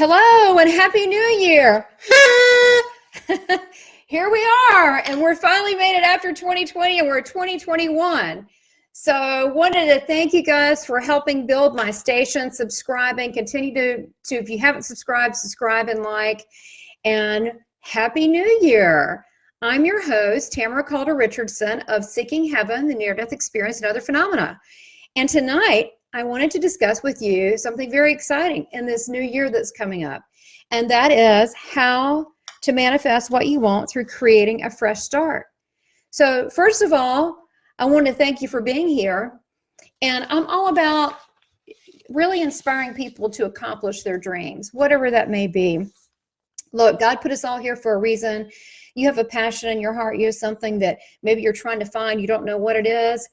Hello and Happy New Year. Here we are, and we're finally made it after 2020 and we're 2021. So wanted to thank you guys for helping build my station, subscribing, continue to if you haven't subscribed, subscribe and like, and Happy New Year. I'm your host, Tamara Caulder Richardson of Seeking Heaven, the Near-Death Experience and Other Phenomena. And tonight, I wanted to discuss with you something very exciting in this new year that's coming up. And that is how to manifest what you want through creating a fresh start. So first of all, I want to thank you for being here. And I'm all about really inspiring people to accomplish their dreams, whatever that may be. Look, God put us all here for a reason. You have a passion in your heart. You have something that maybe you're trying to find. You don't know what it is.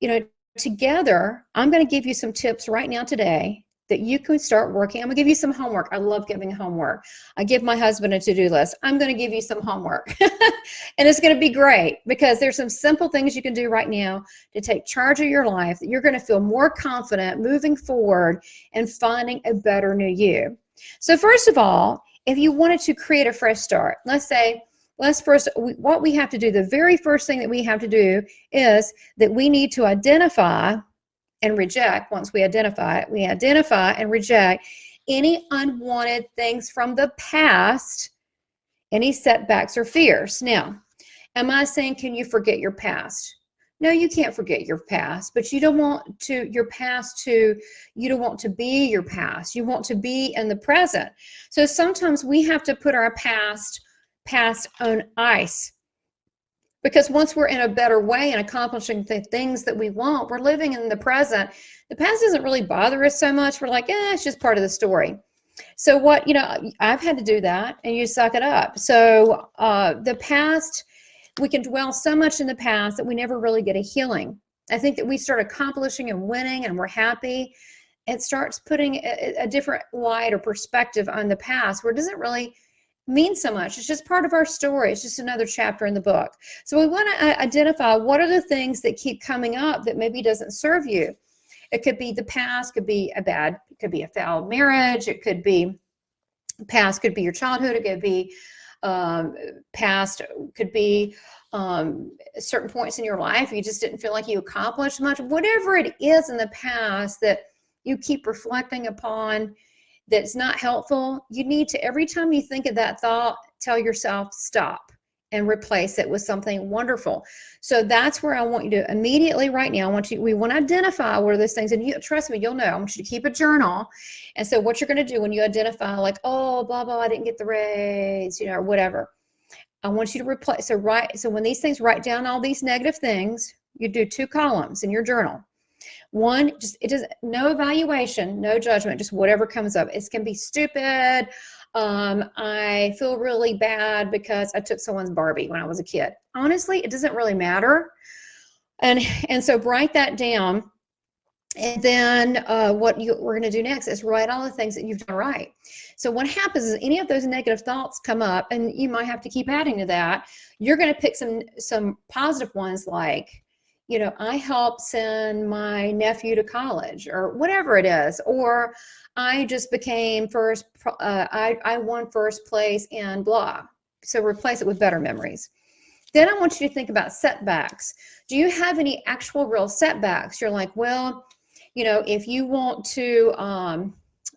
You know, together, I'm going to give you some tips right now today that you can start working. I'm going to give you some homework. I love giving homework. I give my husband a to-do list. I'm going to give you some homework. And it's going to be great because there's some simple things you can do right now to take charge of your life that you're going to feel more confident moving forward and finding a better new you. So first of all, if you wanted to create a fresh start, what we have to do, the very first thing that we have to do is that we need to identify and reject. Once we identify it, we identify and reject any unwanted things from the past, any setbacks or fears. Now, am I saying, can you forget your past? No, you can't forget your past, but you don't want to be your past. You want to be in the present. So sometimes we have to put our past on ice, because once we're in a better way and accomplishing the things that we want, we're living in the present. The past doesn't really bother us so much. We're like, it's just part of the story. So I've had to do that, and you suck it up. So the past, we can dwell so much in the past that we never really get a healing. I think that we start accomplishing and winning and we're happy. It starts putting a different light or perspective on the past where it doesn't really mean so much. It's just part of our story. It's just another chapter in the book. So we want to identify what are the things that keep coming up that maybe doesn't serve you. It could be the past, could be it could be a failed marriage. It could be past, could be your childhood. It could be past, could be certain points in your life you just didn't feel like you accomplished much. Whatever it is in the past that you keep reflecting upon that's not helpful, you need to, every time you think of that thought, tell yourself stop and replace it with something wonderful. So that's where I want you to immediately right now, we want to identify what are those things, and you trust me, you'll know. I want you to keep a journal. And so what you're going to do when you identify, like, oh, blah, blah, I didn't get the raise, or whatever. I want you to replace, so when these things, write down all these negative things, you do 2 columns in your journal. One, it is no evaluation, no judgment, just whatever comes up. It can be stupid. I feel really bad because I took someone's Barbie when I was a kid. Honestly, it doesn't really matter. And so write that down. And then we're going to do next is write all the things that you've done right. So what happens is any of those negative thoughts come up, and you might have to keep adding to that. You're going to pick some positive ones, like, I helped send my nephew to college, or whatever it is, or I just became I won first place in blah. So replace it with better memories. Then I want you to think about setbacks. Do you have any actual real setbacks? You're like, well, if you want to,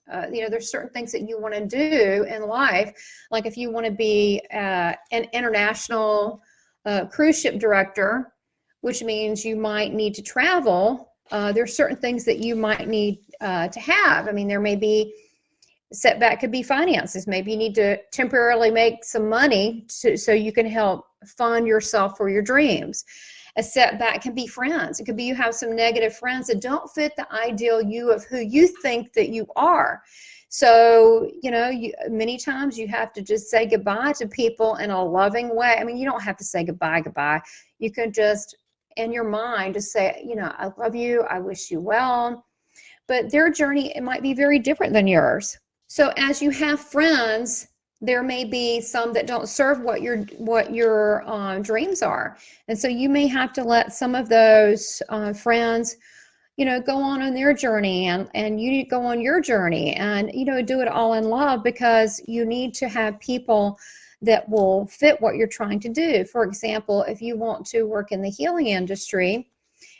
there's certain things that you want to do in life. Like if you want to be an international cruise ship director, which means you might need to travel. There's certain things that you might need to have. I mean, there may be setback, could be finances. Maybe you need to temporarily make some money so you can help fund yourself for your dreams. A setback can be friends. It could be you have some negative friends that don't fit the ideal you of who you think that you are. So, many times you have to just say goodbye to people in a loving way. I mean, you don't have to say goodbye. You can just, in your mind, just say, I love you. I wish you well. But their journey, it might be very different than yours. So as you have friends, there may be some that don't serve what your dreams are. And so you may have to let some of those friends, go on their journey, and you need to go on your journey, and, do it all in love, because you need to have people that will fit what you're trying to do. For example, if you want to work in the healing industry,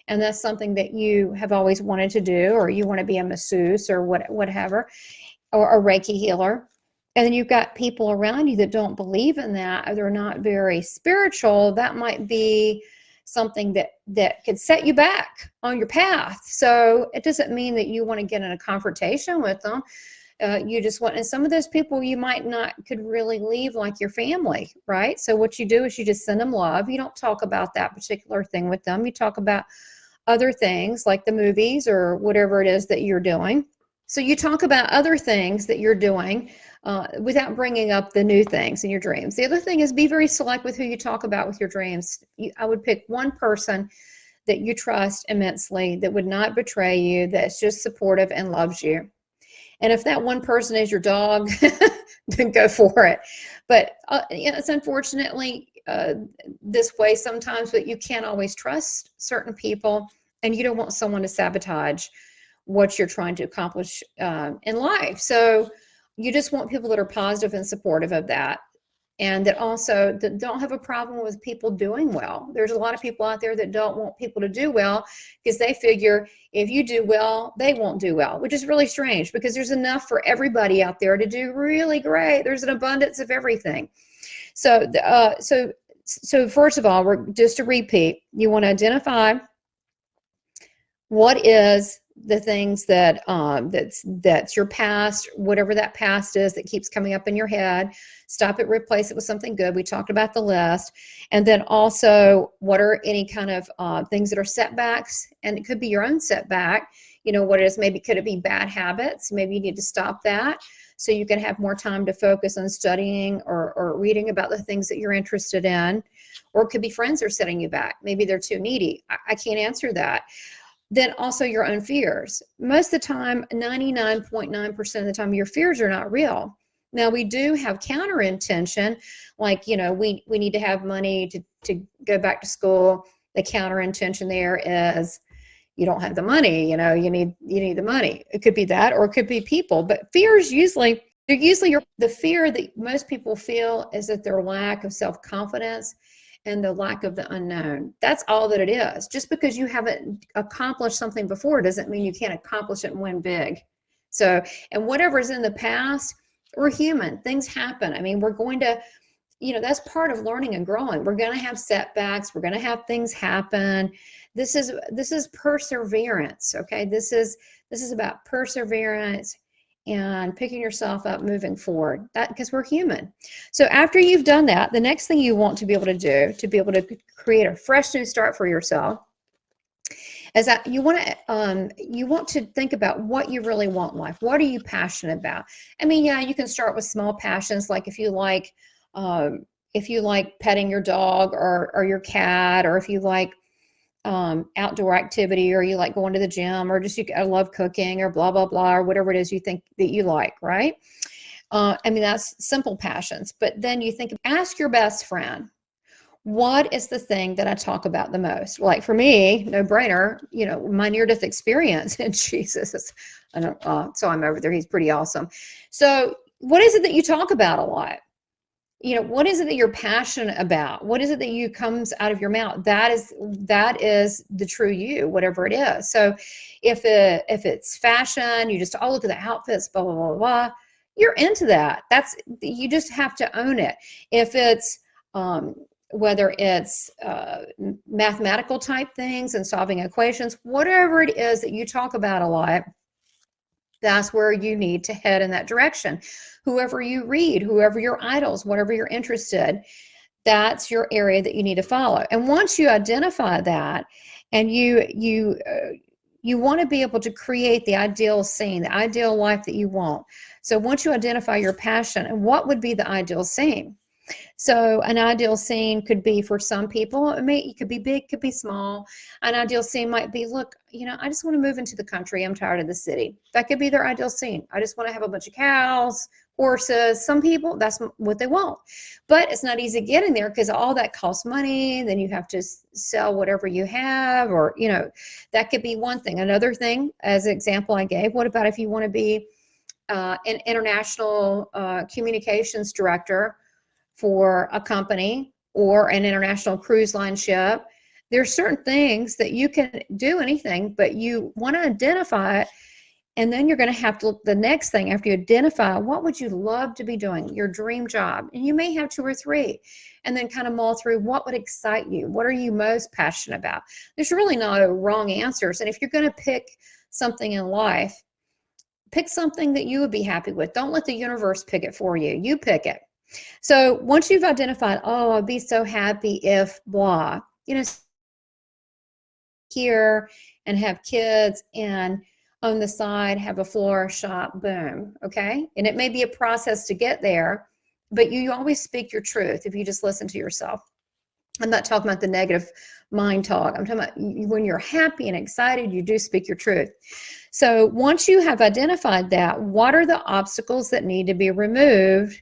and that's something that you have always wanted to do, or you want to be a masseuse or whatever, or a Reiki healer, and then you've got people around you that don't believe in that, or they're not very spiritual, that might be something that could set you back on your path. So it doesn't mean that you want to get in a confrontation with them. You just want, and some of those people you might not could really leave like your family, right? So what you do is you just send them love. You don't talk about that particular thing with them. You talk about other things like the movies or whatever it is that you're doing. So you talk about other things that you're doing without bringing up the new things in your dreams. The other thing is, be very select with who you talk about with your dreams. I would pick one person that you trust immensely, that would not betray you, that's just supportive and loves you. And if that one person is your dog, then go for it. But it's unfortunately this way sometimes, but you can't always trust certain people, and you don't want someone to sabotage what you're trying to accomplish in life. So you just want people that are positive and supportive of that, and that also that don't have a problem with people doing well. There's a lot of people out there that don't want people to do well, because they figure if you do well, they won't do well, which is really strange, because there's enough for everybody out there to do really great. There's an abundance of everything. So first of all, just to repeat, you want to identify what is the things that that's your past, whatever that past is that keeps coming up in your head. Stop it, replace it with something good. We talked about the list. And then also, what are any kind of things that are setbacks? And it could be your own setback. What it is, maybe could it be bad habits? Maybe you need to stop that so you can have more time to focus on studying or reading about the things that you're interested in. Or it could be friends are setting you back. Maybe they're too needy. I can't answer that. Then also your own fears. Most of the time, 99.9% of the time, your fears are not real. Now, we do have counter intention, like, we need to have money to go back to school. The counter intention there is you don't have the money, you need the money. It could be that, or it could be people. But fears the fear that most people feel is that their lack of self-confidence and the lack of the unknown. That's all that it is. Just because you haven't accomplished something before doesn't mean you can't accomplish it and win big. So, and whatever's in the past, we're human. Things happen. I mean, we're going to, that's part of learning and growing. We're going to have setbacks. We're going to have things happen. This is perseverance. Okay. This is about perseverance and picking yourself up, moving forward, because we're human. So after you've done that, the next thing you want to be able to do to be able to create a fresh new start for yourself is that you want to think about what you really want in life. What are you passionate about? I mean, yeah, you can start with small passions, like if you like petting your dog or your cat, or if you like outdoor activity, or you like going to the gym, or just I love cooking, or blah blah blah, or whatever it is you think that you like, right? I mean, that's simple passions. But then you ask your best friend, what is the thing that I talk about the most? Like for me, no brainer, my near-death experience. And Jesus, so I'm over there. He's pretty awesome. So what is it that you talk about a lot? What is it that you're passionate about? What is it that comes out of your mouth? That is the true you, whatever it is. So if it's fashion, you just, look at the outfits, blah, blah, blah, blah, you're into that. You just have to own it. If it's, whether it's mathematical type things and solving equations, whatever it is that you talk about a lot, that's where you need to head in that direction. Whoever you read, whoever your idols, whatever you're interested, that's your area that you need to follow. And once you identify that, and you want to be able to create the ideal scene, the ideal life that you want. So once you identify your passion and what would be the ideal scene, So an ideal scene could be, for some people, it could be big, could be small. An ideal scene might be, look, I just want to move into the country. I'm tired of the city. That could be their ideal scene. I just want to have a bunch of cows, horses. Some people, that's what they want. But it's not easy getting there because all that costs money. Then you have to sell whatever you have, or, that could be one thing. Another thing, as an example I gave, what about if you want to be an international communications director for a company or an international cruise line ship? There's certain things that you can do anything, but you want to identify it. And then you're going to have to look the next thing after you identify, what would you love to be doing, your dream job? And you may have 2 or 3, and then kind of mull through what would excite you. What are you most passionate about? There's really no wrong answers. And if you're going to pick something in life, pick something that you would be happy with. Don't let the universe pick it for you. You pick it. So once you've identified, oh, I'd be so happy if blah, here and have kids and on the side have a florist shop, boom, okay? And it may be a process to get there, but you always speak your truth if you just listen to yourself. I'm not talking about the negative mind talk. I'm talking about when you're happy and excited, you do speak your truth. So once you have identified that, what are the obstacles that need to be removed,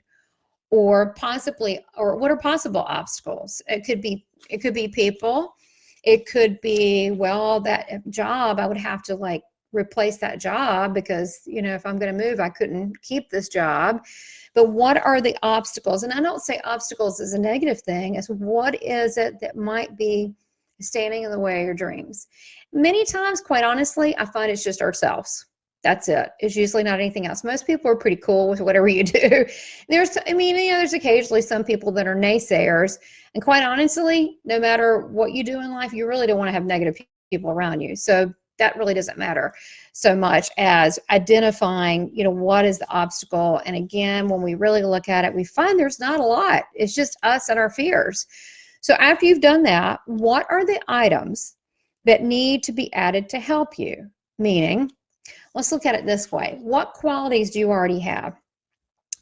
or what are possible obstacles? It could be people. It could be, well, that job, I would have to replace that job because, if I'm going to move, I couldn't keep this job. But what are the obstacles? And I don't say obstacles is a negative thing. It's what is it that might be standing in the way of your dreams? Many times, quite honestly, I find it's just ourselves. That's it. It's usually not anything else. Most people are pretty cool with whatever you do. There's occasionally some people that are naysayers. And quite honestly, no matter what you do in life, you really don't want to have negative people around you. So that really doesn't matter so much as identifying, what is the obstacle. And again, when we really look at it, we find there's not a lot. It's just us and our fears. So after you've done that, what are the items that need to be added to help you? Meaning, let's look at it this way. What qualities do you already have?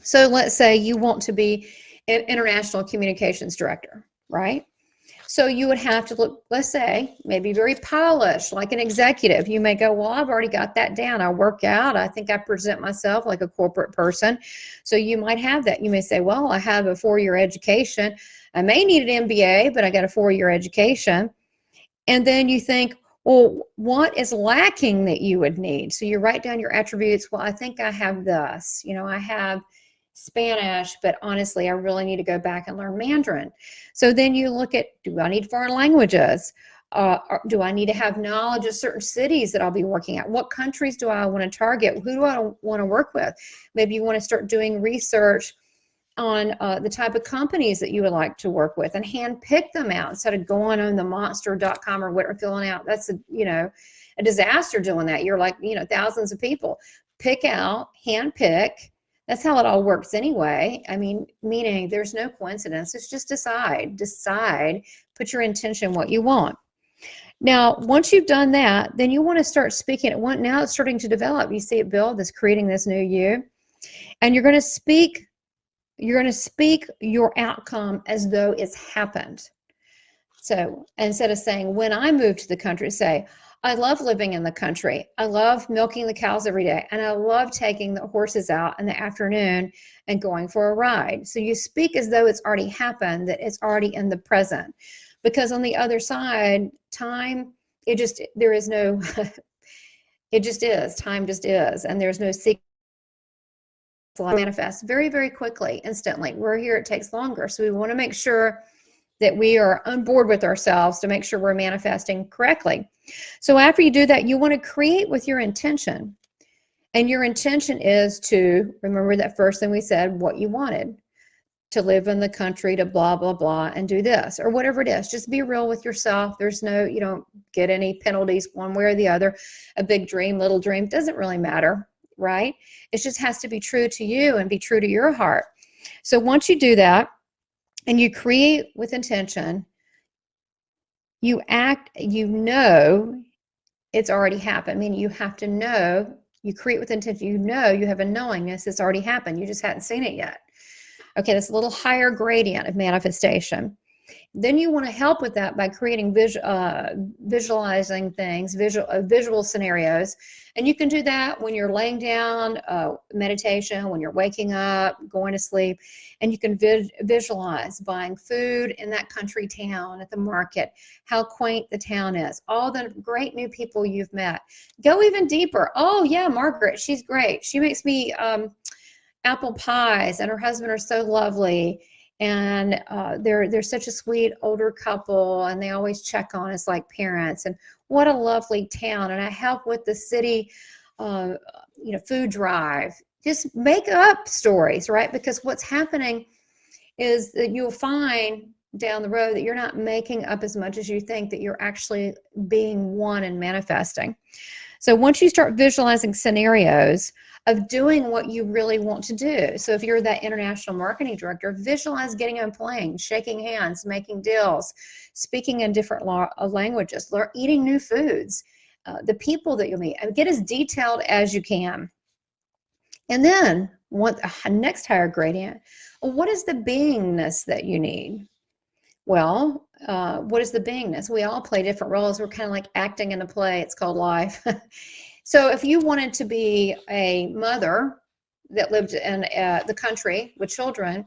So let's say you want to be an international communications director, right? So you would have to look, let's say, maybe very polished, like an executive. You may go, well, I've already got that down. I work out. I think I present myself like a corporate person. So you might have that. You may say, well, I have a 4-year education. I may need an MBA, but I got a 4-year education. And then you think, well, what is lacking that you would need? So you write down your attributes. Well, I think I have this. I have Spanish, but honestly, I really need to go back and learn Mandarin. So then you look at, do I need foreign languages? Do I need to have knowledge of certain cities that I'll be working at? What countries do I want to target? Who do I want to work with? Maybe you want to start doing research on the type of companies that you would like to work with and hand pick them out instead of going on the monster.com or whatever, filling out. That's a disaster doing that. You're thousands of people. Pick out, hand pick. That's how it all works anyway. Meaning there's no coincidence. It's just decide, put your intention what you want. Now, once you've done that, then you want to start speaking it. Now it's starting to develop. You see it build, this creating this new you. And you're going to speak your outcome as though it's happened. So instead of saying, when I move to the country, say, I love living in the country. I love milking the cows every day. And I love taking the horses out in the afternoon and going for a ride. So you speak as though it's already happened, that it's already in the present. Because on the other side, time, it just is. Time just is. And there's no secret. Manifest very, very quickly, instantly. We're here, it takes longer. So we want to make sure that we are on board with ourselves to make sure we're manifesting correctly. So after you do that, you want to create with your intention. And your intention is to, remember that first thing we said, what you wanted. To live in the country, to blah, blah, blah, and do this, or whatever it is. Just be real with yourself. You don't get any penalties one way or the other. A big dream, little dream, doesn't really matter, right? It just has to be true to you and be true to your heart. So once you do that, and you create with intention, you act, it's already happened. You have to know, you create with intention, you have a knowingness it's already happened. You just hadn't seen it yet. Okay, that's a little higher gradient of manifestation. Then you want to help with that by creating visualizing things, visual scenarios. And you can do that when you're laying down, meditation, when you're waking up, going to sleep. And you can visualize buying food in that country town at the market, how quaint the town is, all the great new people you've met. Go even deeper. Oh, yeah, Margaret, she's great. She makes me apple pies, and her husband are so lovely. And they're such a sweet older couple, and they always check on us like parents. And what a lovely town. And I help with the city, food drive. Just make up stories, right? Because what's happening is that you'll find down the road that you're not making up as much as you think, that you're actually being one and manifesting. So once you start visualizing scenarios of doing what you really want to do. So if you're that international marketing director, visualize getting on a plane, shaking hands, making deals, speaking in different languages, eating new foods, the people that you'll meet, and get as detailed as you can. And then next higher gradient, what is the beingness that you need? Well, what is the beingness? We all play different roles. We're kind of like acting in a play. It's called life. So if you wanted to be a mother that lived in the country with children,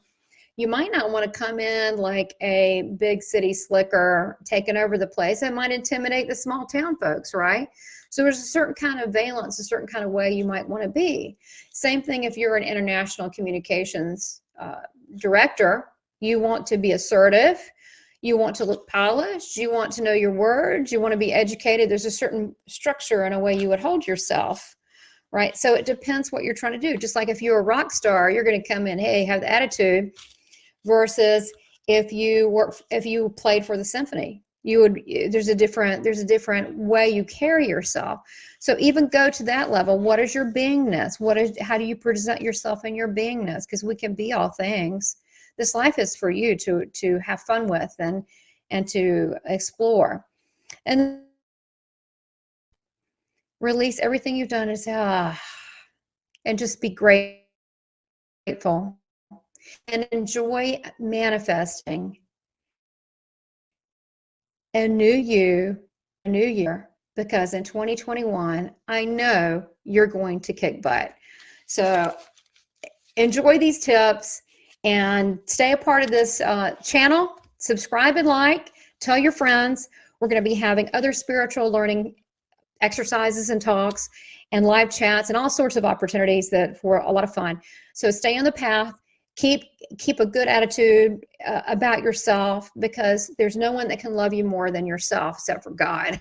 you might not want to come in like a big city slicker taking over the place. That might intimidate the small town folks, right? So there's a certain kind of valence, a certain kind of way you might want to be. Same thing if you're an international communications director. You want to be assertive. You want to look polished. You want to know your words. You want to be educated. There's a certain structure and a way you would hold yourself, right? So it depends what you're trying to do. Just like if you're a rock star, you're going to come in, hey, have the attitude, versus if you played for the symphony, there's a different way you carry yourself. So even go to that level. What is your beingness? How do you present yourself in your beingness? Because we can be all things. This life is for you to have fun with and to explore. And release everything you've done and say, and just be grateful and enjoy manifesting a new year, because in 2021, I know you're going to kick butt. So enjoy these tips and stay a part of this channel. Subscribe and like, tell your friends. We're going to be having other spiritual learning exercises and talks and live chats and all sorts of opportunities that for a lot of fun. So stay on the path. Keep a good attitude about yourself, because there's no one that can love you more than yourself except for God.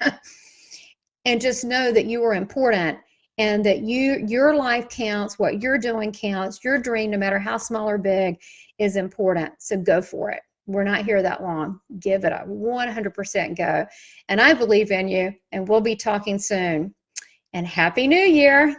And just know that you are important, and that your life counts, what you're doing counts, your dream, no matter how small or big, is important. So go for it. We're not here that long. Give it a 100% go. And I believe in you, and we'll be talking soon. And Happy New Year.